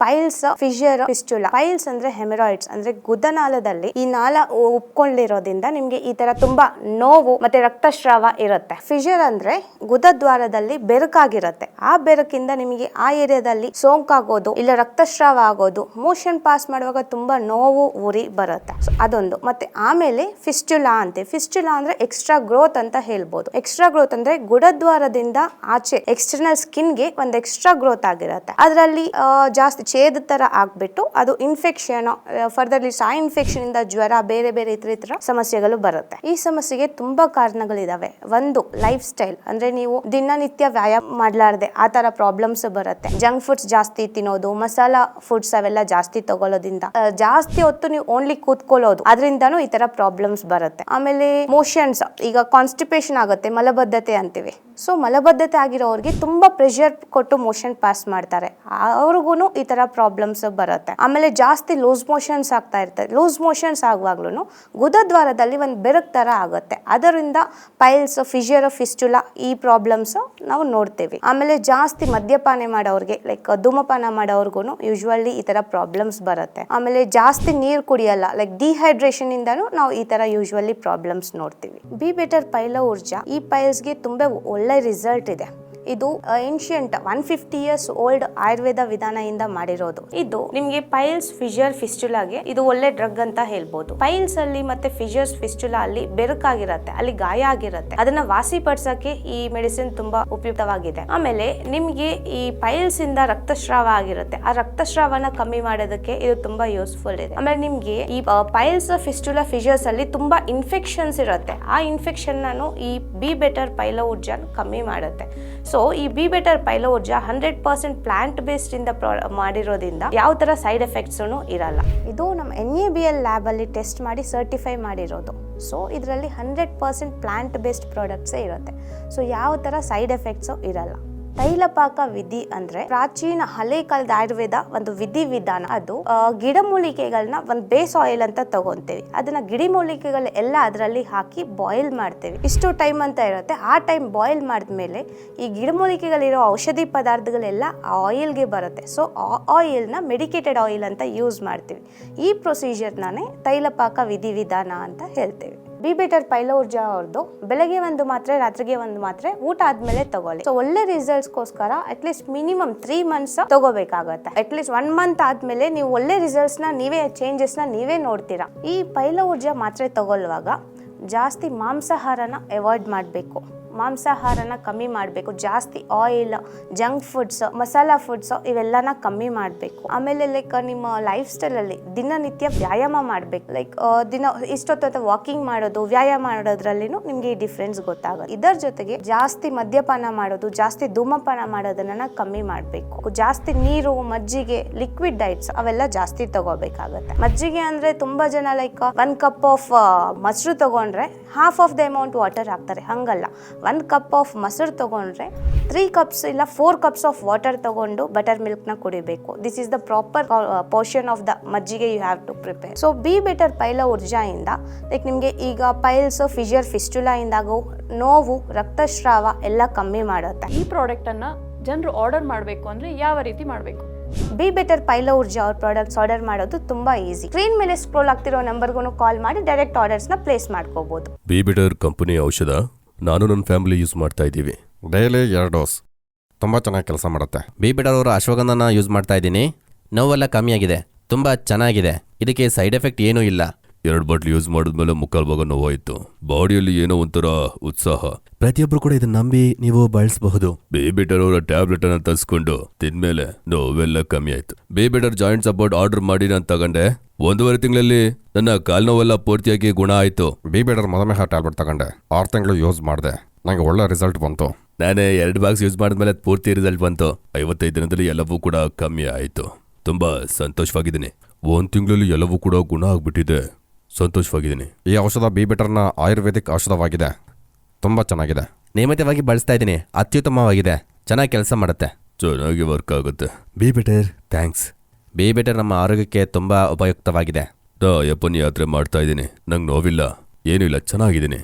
Piles, fissure, fistula. Piles ಅಂದ್ರೆ haemorrhoids ಅಂದ್ರೆ ಗುದನಾಳದಲ್ಲಿ ಈ ನಾಳ ಉಪ್ಕೊಂಡಿರೋದ್ರಿಂದ ನಿಮ್ಗೆ ಈ ತರ ತುಂಬಾ ನೋವು ಮತ್ತೆ ರಕ್ತಸ್ರಾವ ಇರುತ್ತೆ. ಫಿಷಿಯರ್ ಅಂದ್ರೆ ಗುದದ್ವಾರದಲ್ಲಿ ಬೆರಕಾಗಿರುತ್ತೆ. ಆ ಬೆರಕಿಂದ ನಿಮಗೆ ಆ ಏರಿಯಾದಲ್ಲಿ ಸೋಂಕಾಗೋದು ಇಲ್ಲ ರಕ್ತಸ್ರಾವ ಆಗೋದು, ಮೋಷನ್ ಪಾಸ್ ಮಾಡುವಾಗ ತುಂಬಾ ನೋವು ಉರಿ ಬರುತ್ತೆ. ಅದೊಂದು. ಮತ್ತೆ ಆಮೇಲೆ ಫಿಸ್ಟುಲಾ ಅಂತೆ. ಫಿಸ್ಟುಲಾ ಅಂದ್ರೆ ಎಕ್ಸ್ಟ್ರಾ ಗ್ರೋತ್ ಅಂತ ಹೇಳ್ಬೋದು. ಎಕ್ಸ್ಟ್ರಾ ಗ್ರೋತ್ ಅಂದ್ರೆ ಗುದದ್ವಾರದಿಂದ ಆಚೆ ಎಕ್ಸ್ಟರ್ನಲ್ ಸ್ಕಿನ್ಗೆ ಒಂದು ಎಕ್ಸ್ಟ್ರಾ ಗ್ರೋತ್ ಆಗಿರುತ್ತೆ. ಅದರಲ್ಲಿ ಜಾಸ್ತಿ ಛೇದ ತರ ಆಗ್ಬಿಟ್ಟು ಅದು ಇನ್ಫೆಕ್ಷನ್, ಫರ್ದರ್ಲಿ ಆ ಇನ್ಫೆಕ್ಷನ್ ಇಂದ ಜ್ವರ, ಬೇರೆ ಬೇರೆ ಇತರ ಸಮಸ್ಯೆಗಳು ಬರುತ್ತೆ. ಈ ಸಮಸ್ಯೆಗೆ ತುಂಬಾ ಕಾರಣಗಳಿದಾವೆ. ಒಂದು ಲೈಫ್ ಸ್ಟೈಲ್ ಅಂದ್ರೆ ನೀವು ದಿನನಿತ್ಯ ವ್ಯಾಯಾಮ ಮಾಡ್ಲಾರ್ದೆ ಆ ತರ ಪ್ರಾಬ್ಲಮ್ಸ್ ಬರುತ್ತೆ. ಜಂಕ್ ಫುಡ್ಸ್ ಜಾಸ್ತಿ ತಿನ್ನೋದು, ಮಸಾಲಾ ಫುಡ್ಸ್ ಅವೆಲ್ಲ ಜಾಸ್ತಿ ತಗೊಳ್ಳೋದ್ರಿಂದ, ಜಾಸ್ತಿ ಹೊತ್ತು ನೀವು ಓನ್ಲಿ ಕೂತ್ಕೊಳ್ಳೋದು, ಅದರಿಂದನೂ ಈ ತರ ಪ್ರಾಬ್ಲಮ್ಸ್ ಬರುತ್ತೆ. ಆಮೇಲೆ ಮೋಷನ್ಸ್, ಈಗ ಕಾನ್ಸ್ಟಿಪೇಷನ್ ಆಗುತ್ತೆ, ಮಲಬದ್ಧತೆ ಅಂತೀವಿ. ಸೊ ಮಲಬದ್ಧತೆ ಆಗಿರೋರಿಗೆ ತುಂಬಾ ಪ್ರೆಷರ್ ಕೊಟ್ಟು ಮೋಷನ್ ಪಾಸ್ ಮಾಡ್ತಾರೆ, ಅವ್ರಿಗೂ ಈ ತರ ಪ್ರಾಬ್ಲಮ್ಸ್ ಬರುತ್ತೆ. ಆಮೇಲೆ ಜಾಸ್ತಿ ಲೂಸ್ ಮೋಷನ್ಸ್ ಆಗ್ತಾ ಇರ್ತದೆ. ಲೂಸ್ ಮೋಷನ್ಸ್ ಆಗುವಾಗ್ಲೂ ಗುದದ್ವಾರದಲ್ಲಿ ಒಂದು ಬೆರಕ್ ತರ ಆಗುತ್ತೆ. ಅದರಿಂದ ಪೈಲ್ಸ್, ಫಿಷಿಯರ್, ಫಿಸ್ಟುಲಾ ಈ ಪ್ರಾಬ್ಲಮ್ಸ್ ನಾವು ನೋಡ್ತೇವೆ. ಆಮೇಲೆ ಜಾಸ್ತಿ ಮದ್ಯಪಾನ ಮಾಡೋರ್ಗೆ, ಲೈಕ್ ಧೂಮಪಾನ ಮಾಡೋರ್ಗು ಯೂಶುವಲಿ ಈ ತರ ಪ್ರಾಬ್ಲಮ್ಸ್ ಬರುತ್ತೆ. ಆಮೇಲೆ ಜಾಸ್ತಿ ನೀರು ಕುಡಿಯಲ್ಲ, ಲೈಕ್ ಡಿಹೈಡ್ರೇಷನ್ ಇಂದಾನು ನಾವು ಈ ತರ ಯೂಶುವಲಿ ಪ್ರಾಬ್ಲಮ್ಸ್ ನೋಡ್ತೀವಿ. ಬಿ ಬೆಟರ್ ಪೈಲ ಊರ್ಜಾ ಈ ಪೈಲ್ಸ್ಗೆ ತುಂಬಾ ಒಳ್ಳೆ ರಿಸಲ್ಟ್ ಇದೆ. ಇದು ಏನ್ಷಿಯಂಟ್ 150 years ಓಲ್ಡ್ ಆಯುರ್ವೇದ ವಿಧಾನದಿಂದ ಮಾಡಿರೋದು. ಇದು ನಿಮ್ಗೆ ಪೈಲ್ಸ್, ಫಿಷಿಯರ್, ಫಿಸ್ಟುಲಾಗೆ ಇದು ಒಳ್ಳೆ ಡ್ರಗ್ ಅಂತ ಹೇಳ್ಬೋದು. ಪೈಲ್ಸ್ ಅಲ್ಲಿ ಮತ್ತೆ ಫಿಷಿಯರ್ಸ್, ಫಿಸ್ಟುಲಾ ಅಲ್ಲಿ ಬೆರಕಾಗಿರುತ್ತೆ, ಅಲ್ಲಿ ಗಾಯ ಆಗಿರುತ್ತೆ. ಅದನ್ನ ವಾಸಿಪಡಿಸಕ್ಕೆ ಈ ಮೆಡಿಸಿನ್ ತುಂಬಾ ಉಪಯುಕ್ತವಾಗಿದೆ. ಆಮೇಲೆ ನಿಮ್ಗೆ ಈ ಪೈಲ್ಸ್ ಇಂದ ರಕ್ತಸ್ರಾವ ಆಗಿರುತ್ತೆ, ಆ ರಕ್ತಸ್ರಾವನ ಕಮ್ಮಿ ಮಾಡೋದಕ್ಕೆ ಇದು ತುಂಬಾ ಯೂಸ್ಫುಲ್ ಇದೆ. ಆಮೇಲೆ ನಿಮ್ಗೆ ಈ ಪೈಲ್ಸ್, ಫಿಸ್ಟುಲಾ, ಫಿಷಿಯರ್ಸ್ ಅಲ್ಲಿ ತುಂಬಾ ಇನ್ಫೆಕ್ಷನ್ಸ್ ಇರುತ್ತೆ. ಆ ಇನ್ಫೆಕ್ಷನ್ ನಾನು ಈ ಬಿ ಬೆಟರ್ ಪೈಲ ಊರ್ಜಾ ಕಮ್ಮಿ ಮಾಡುತ್ತೆ. ಸೊ ಈ be better pile Urja 100% plant based ಇಂದ ಮಾಡಿರೋದ್ರಿಂದ ಯಾವ ತರ ಸೈಡ್ ಎಫೆಕ್ಟ್ಸ್ ಇರಲ್ಲ. ಇದು ನಮ್ಮ NABL ಲ್ಯಾಬ್ ಅಲ್ಲಿ ಟೆಸ್ಟ್ ಮಾಡಿ ಸರ್ಟಿಫೈ ಮಾಡಿರೋದು. ಸೊ ಇದರಲ್ಲಿ 100% ಪ್ಲಾಂಟ್ ಬೇಸ್ಡ್ ಪ್ರಾಡಕ್ಟ್ಸ್ ಇರುತ್ತೆ. ಸೊ ಯಾವ ತರ ಸೈಡ್ ಎಫೆಕ್ಟ್ಸ್ ಇರಲ್ಲ. ತೈಲಪಾಕ ವಿಧಿ ಅಂದ್ರೆ ಪ್ರಾಚೀನ ಹಳೆ ಕಾಲದ ಆಯುರ್ವೇದ ಒಂದು ವಿಧಿ ವಿಧಾನ. ಅದು ಗಿಡಮೂಲಿಕೆಗಳನ್ನ ಒಂದು ಬೇಸ್ ಆಯಿಲ್ ಅಂತ ತಗೊಂತೇವೆ. ಅದನ್ನ ಗಿಡಮೂಲಿಕೆಗಳು ಎಲ್ಲ ಅದರಲ್ಲಿ ಹಾಕಿ ಬಾಯ್ಲ್ ಮಾಡ್ತೇವೆ. ಇಷ್ಟು ಟೈಮ್ ಅಂತ ಇರುತ್ತೆ. ಆ ಟೈಮ್ ಬಾಯ್ಲ್ ಮಾಡಿದ್ಮೇಲೆ ಈ ಗಿಡಮೂಲಿಕೆಗಳಿರೋ ಔಷಧಿ ಪದಾರ್ಥಗಳೆಲ್ಲ ಆ ಆಯಿಲ್ಗೆ ಬರುತ್ತೆ. ಸೊ ಆ ಆಯಿಲ್ನ ಮೆಡಿಕೇಟೆಡ್ ಆಯಿಲ್ ಅಂತ ಯೂಸ್ ಮಾಡ್ತೀವಿ. ಈ ಪ್ರೊಸೀಜರ್ನೇ ತೈಲಪಾಕ ವಿಧಿ ವಿಧಾನ ಅಂತ ಹೇಳ್ತೇವೆ. ಬಿ ಬೆಟರ್ ಪೈಲ ಊರ್ಜಾ ಅವ್ರದ್ದು ಬೆಳಗ್ಗೆ ಒಂದು ಮಾತ್ರೆ, ರಾತ್ರಿಗೆ ಒಂದು ಮಾತ್ರೆ, ಊಟ ಆದ್ಮೇಲೆ ತಗೊಳ್ಳಿ. ಸೊ ಒಳ್ಳೆ ರಿಸಲ್ಟ್ಸ್ಗೋಸ್ಕರ ಅಟ್ಲೀಸ್ಟ್ ಮಿನಿಮಮ್ 3 months ತಗೋಬೇಕಾಗತ್ತೆ. ಅಟ್ಲೀಸ್ಟ್ 1 month ಆದ್ಮೇಲೆ ನೀವು ಒಳ್ಳೆ ರಿಸಲ್ಟ್ಸ್ ನ ನೀವೇ, ಚೇಂಜಸ್ ನ ನೀವೇ ನೋಡ್ತೀರಾ. ಈ ಪೈಲ ಊರ್ಜಾ ಮಾತ್ರೆ ತಗೊಳ್ಳುವಾಗ ಜಾಸ್ತಿ ಮಾಂಸಾಹಾರನ ಅವಾಯ್ಡ್ ಮಾಡಬೇಕು, ಮಾಂಸಾಹಾರನ ಕಮ್ಮಿ ಮಾಡಬೇಕು. ಜಾಸ್ತಿ oil, junk foods, masala foods ಇವೆಲ್ಲನ ಕಮ್ಮಿ ಮಾಡಬೇಕು. ಆಮೇಲೆ ಲೈಕ್ ನಿಮ್ಮ ಲೈಫ್ ಸ್ಟೈಲಲ್ಲಿ ದಿನನಿತ್ಯ ವ್ಯಾಯಾಮ ಮಾಡಬೇಕು. ಲೈಕ್ ದಿನ ಇಷ್ಟೊತ್ತ ವಾಕಿಂಗ್ ಮಾಡೋದು, ವ್ಯಾಯಾಮ ಮಾಡೋದ್ರಲ್ಲಿನೂ ನಿಮ್ಗೆ ಈ ಡಿಫ್ರೆನ್ಸ್ ಗೊತ್ತಾಗುತ್ತೆ. ಇದರ ಜೊತೆಗೆ ಜಾಸ್ತಿ ಮದ್ಯಪಾನ ಮಾಡೋದು, ಜಾಸ್ತಿ ಧೂಮಪಾನ ಮಾಡೋದನ್ನ ಕಮ್ಮಿ ಮಾಡಬೇಕು. ಜಾಸ್ತಿ ನೀರು, ಮಜ್ಜಿಗೆ, ಲಿಕ್ವಿಡ್ ಡೈಟ್ಸ್ ಅವೆಲ್ಲ ಜಾಸ್ತಿ ತಗೋಬೇಕಾಗತ್ತೆ. ಮಜ್ಜಿಗೆ ಅಂದ್ರೆ ತುಂಬಾ ಜನ ಲೈಕ್ 1 cup ಆಫ್ ಮೊಸರು ತಗೊಂಡ್ರೆ half of the amount water ಹಾಕ್ತಾರೆ. ಹಂಗಲ್ಲ, 1 cup ಆಫ್ ಮೊಸರು ತಗೊಂಡ್ರೆ 3 cups ಇಲ್ಲ 4 cups ಆಫ್ ವಾಟರ್ ತಗೊಂಡು ಬಟರ್ ಮಿಲ್ಕ್ ನ ಕುಡಿಬೇಕು. This is the proper portion of the majjige you have to prepare. So be better pile Urja ಇಂದ ಲೈಕ್ ನಿಮ್ಗೆ ಈಗ ಪೈಲ್ಸ್, ಫಿಷಿಯರ್, ಫಿಸ್ಟುಲಾ ಇಂದಾಗೋ ನೋವು, ರಕ್ತಸ್ರಾವ ಎಲ್ಲ ಕಮ್ಮಿ ಮಾಡುತ್ತೆ. ಈ ಪ್ರಾಡಕ್ಟ್ ಅನ್ನ ಜನರು ಆರ್ಡರ್ ಮಾಡಬೇಕು ಅಂದ್ರೆ ಯಾವ ರೀತಿ ಮಾಡಬೇಕು? ಬಿ ಬೆಟರ್ ಪೈಲ ಊರ್ಜಾ ಅವ್ರ ಪ್ರಾಡಕ್ಟ್ಸ್ ಆರ್ಡರ್ ಮಾಡೋದು ತುಂಬಾ ಈಸಿ. ಸ್ಕ್ರೀನ್ ಮೇಲೆ ಸ್ಕ್ರೋಲ್ ಆಗ್ತಿರೋ ನಂಬರ್ಗೂ ಕಾಲ್ ಮಾಡಿ ಡೈರೆಕ್ಟ್ ಆರ್ಡರ್ಸ್ ನ ಪ್ಲೇಸ್ ಮಾಡ್ಕೋಬಹುದು. ಬಿ ಬೆಟರ್ ಕಂಪನಿ ಔಷಧ ನಾನು ನನ್ನ ಫ್ಯಾಮಿಲಿ ಯೂಸ್ ಮಾಡ್ತಾ ಇದ್ದೀವಿ. ಡೈಲಿ 2 ಡೋಸ್ ತುಂಬ ಚೆನ್ನಾಗಿ ಕೆಲಸ ಮಾಡುತ್ತೆ. ಬಿ ಬೆಟರ್ ಅವರು ಅಶ್ವಗಂಧನ ಯೂಸ್ ಮಾಡ್ತಾ ಇದ್ದೀನಿ. ನೋವೆಲ್ಲ ಕಮ್ಮಿ ಆಗಿದೆ, ತುಂಬ ಚೆನ್ನಾಗಿದೆ. ಇದಕ್ಕೆ ಸೈಡ್ ಎಫೆಕ್ಟ್ ಏನೂ ಇಲ್ಲ. 2 ಬಾಟ್ಲ್ ಯೂಸ್ ಮಾಡಿದ್ಮೇಲೆ ಮುಕ್ಕಾಲು ಭಾಗ ನೋವಾಯಿತು. ಬಾಡಿಯಲ್ಲಿ ಏನೋ ಒಂಥರ ಉತ್ಸಾಹ. ಪ್ರತಿಯೊಬ್ರು ಕೂಡ ಇದನ್ನ ನಂಬಿ ನೀವು ಬಳಸಬಹುದು. ಬಿ ಬೆಟರ್ ಅವರ ಟ್ಯಾಬ್ಲೆಟ್ ಅನ್ನ ತರಿಸ್ಕೊಂಡು ತಿಂದ್ಮೇಲೆ ನೋವೆಲ್ಲ ಕಮ್ಮಿ ಆಯ್ತು. Be better joint support order ಮಾಡಿ ನಾನು ತಗೊಂಡೆ. 1.5 ತಿಂಗಳಲ್ಲಿ ನನ್ನ ಕಾಲ್ ನೋವೆಲ್ಲ ಪೂರ್ತಿಯಾಗಿ ಗುಣ ಆಯ್ತು. ಬಿ ಬೆಟರ್ ಮಧುಮೇಹ ಟ್ಯಾಬ್ಲೆಟ್ ತಗೊಂಡೆ, 6 ತಿಂಗಳು ಯೂಸ್ ಮಾಡಿದೆ, ನಂಗೆ ಒಳ್ಳೆ ರಿಸಲ್ಟ್ ಬಂತು. ನಾನೇ 2 ಬಾಕ್ಸ್ ಯೂಸ್ ಮಾಡಿದ್ಮೇಲೆ ಪೂರ್ತಿ ರಿಸಲ್ಟ್ ಬಂತು. 55 ದಿನದಲ್ಲಿ ಎಲ್ಲವೂ ಕೂಡ ಕಮ್ಮಿ ಆಯ್ತು. ತುಂಬಾ ಸಂತೋಷವಾಗಿದ್ದೀನಿ. 1 ತಿಂಗಳಲ್ಲಿ ಎಲ್ಲವೂ ಕೂಡ ಗುಣ ಆಗ್ಬಿಟ್ಟಿದೆ. ಸಂತೋಷವಾಗಿದ್ದೀನಿ. ಈ ಔಷಧ ಬಿ ಬೆಟರ್ನ ಆಯುರ್ವೇದಿಕ್ ಔಷಧವಾಗಿದೆ, ತುಂಬ ಚೆನ್ನಾಗಿದೆ. ನಿಯಮಿತವಾಗಿ ಬಳಸ್ತಾ ಇದ್ದೀನಿ, ಅತ್ಯುತ್ತಮವಾಗಿದೆ, ಚೆನ್ನಾಗಿ ಕೆಲಸ ಮಾಡುತ್ತೆ, ಚೆನ್ನಾಗಿ ವರ್ಕ್ ಆಗುತ್ತೆ. Be better thanks. Be better ನಮ್ಮ ಆರೋಗ್ಯಕ್ಕೆ ತುಂಬ ಉಪಯುಕ್ತವಾಗಿದೆ. ಯಪ್ಪನ್ ಯಾತ್ರೆ ಮಾಡ್ತಾ ಇದ್ದೀನಿ, ನಂಗೆ ನೋವಿಲ್ಲ, ಏನೂ ಇಲ್ಲ, ಚೆನ್ನಾಗಿದ್ದೀನಿ.